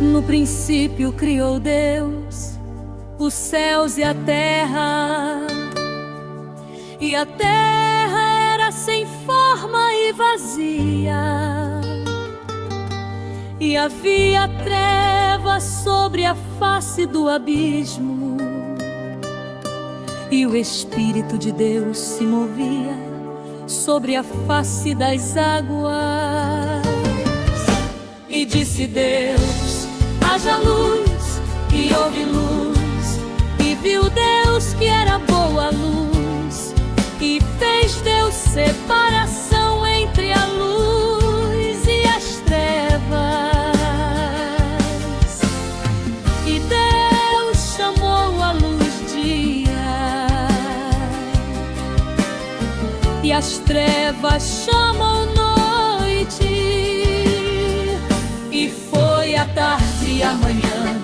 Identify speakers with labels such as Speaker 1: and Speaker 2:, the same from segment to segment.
Speaker 1: No princípio criou Deus os céus e a terra era sem forma e vazia, e havia trevas sobre a face do abismo, e o Espírito de Deus se movia sobre a face das águas. E disse Deus: haja luz, e houve luz. E viu Deus que era boa a luz, e fez Deus separação entre a luz e as trevas. E Deus chamou a luz dia, e as trevas chamam noite. E foi a tarde e a manhã,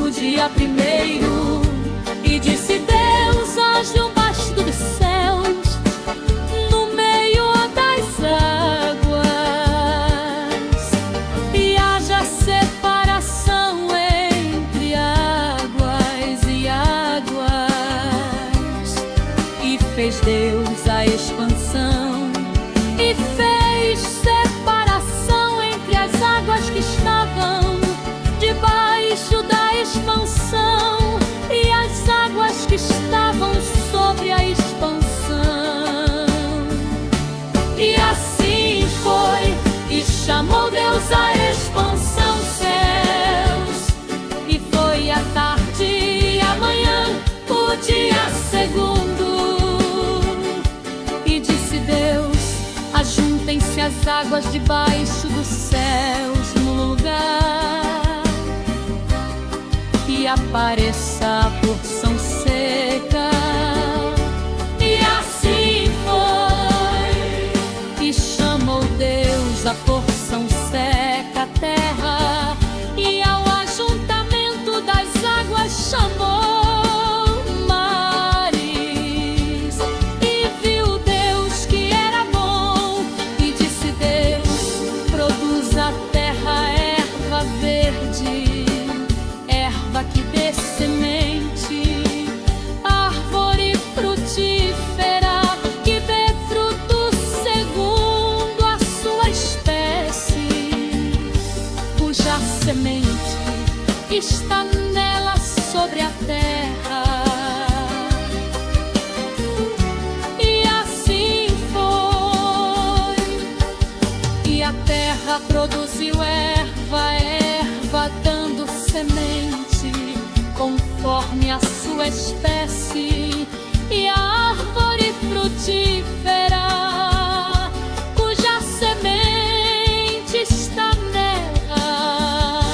Speaker 1: o dia primeiro. E disse Deus: haja um baixo dos céus, no meio das águas, e haja separação entre águas e águas. E fez Deus a expansão, e fez separação entre as águas que estavam debaixo da expansão e as águas que estavam sobre a expansão. E assim foi, e chamou Deus a expansão céus. E foi a tarde e a manhã, o dia segundo. E disse Deus: ajuntem-se as águas debaixo dos céus no lugar, e apareça a porção seca. E assim foi, e chamou Deus a porção seca, a terra, e ao ajuntamento das águas chamou mares. E viu Deus que era bom, e disse Deus: produz a terra erva verde, erva que dê semente, árvore frutífera que dê fruto segundo a sua espécie, cuja semente está nela sobre a terra. E assim foi, e a terra produziu erva dando semente conforme a sua espécie, e a árvore frutífera cuja semente está nela,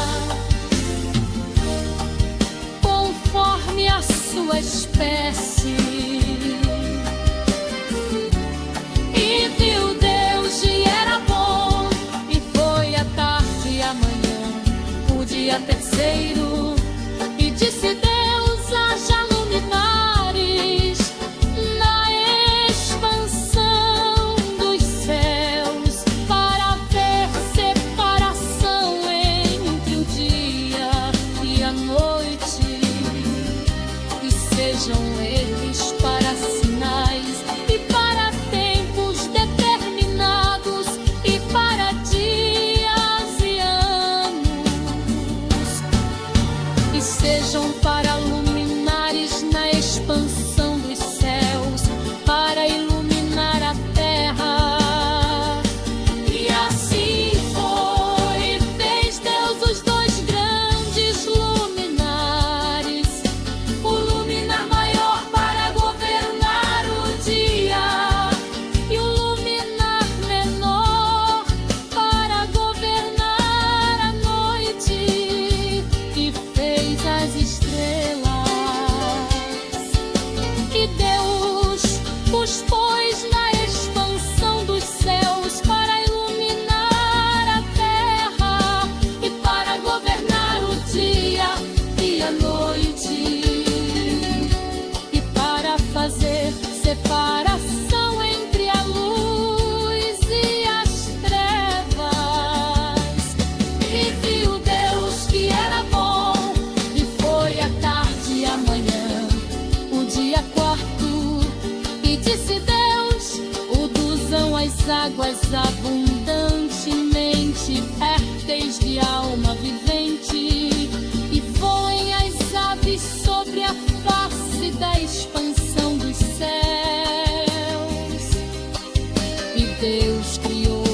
Speaker 1: conforme a sua espécie. E viu Deus e era bom, e foi a tarde e a manhã, o dia terceiro. E disse Deus: haja luminares na expansão dos céus, para ver separação entre o dia e a noite. E sejam eles para sinais, e para tempos determinados, e para dias e anos. E sejam para luminares na expansão dos céus, para iluminar a terra. E assim foi, fez Deus os dois grandes luminares, o luminar maior para governar o dia, e o luminar menor para governar a noite. E fez as estrelas águas abundantemente férteis de alma vivente, e voem as aves sobre a face da expansão dos céus. E Deus criou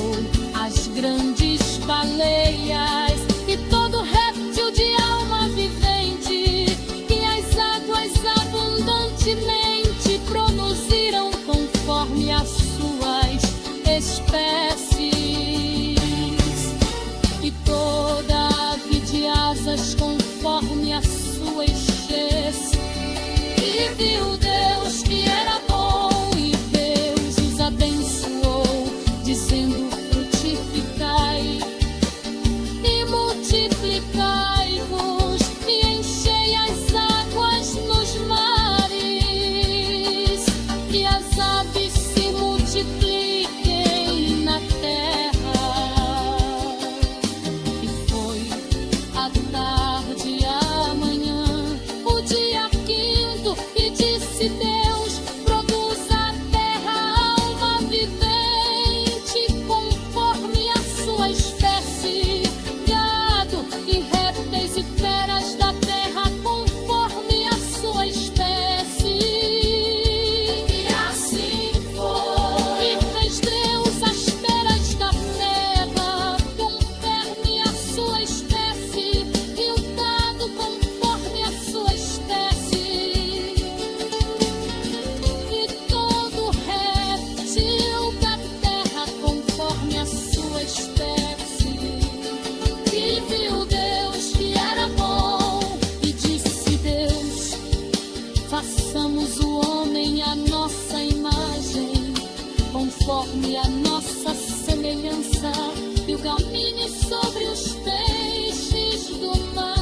Speaker 1: as grandes baleias e todo réptil de alma vivente, e as águas abundantemente produziram conforme as suas espécies, e toda ave de asas conforme a sua espécie. E viu Deus que era bom, e Deus os abençoou, dizendo: frutificai e multiplicai-vos, e enchei as águas nos mares, e as aves se multipliquem na terra. E foi a tarde e a manhã, o dia quinto, e disse Deus: produza a terra alma vivente conforme a sua espécie, gado e répteis e feras da terra conforme a sua espécie. E assim foi. E fez Deus as feras da terra conforme a sua espécie, e o gado conforme a sua espécie, e todo réptil da terra conforme a sua espécie. E viu Deus que era bom, e disse Deus: façamos o homem à nossa imagem, conforme a nossa semelhança, e o domine sobre os peixes do mar,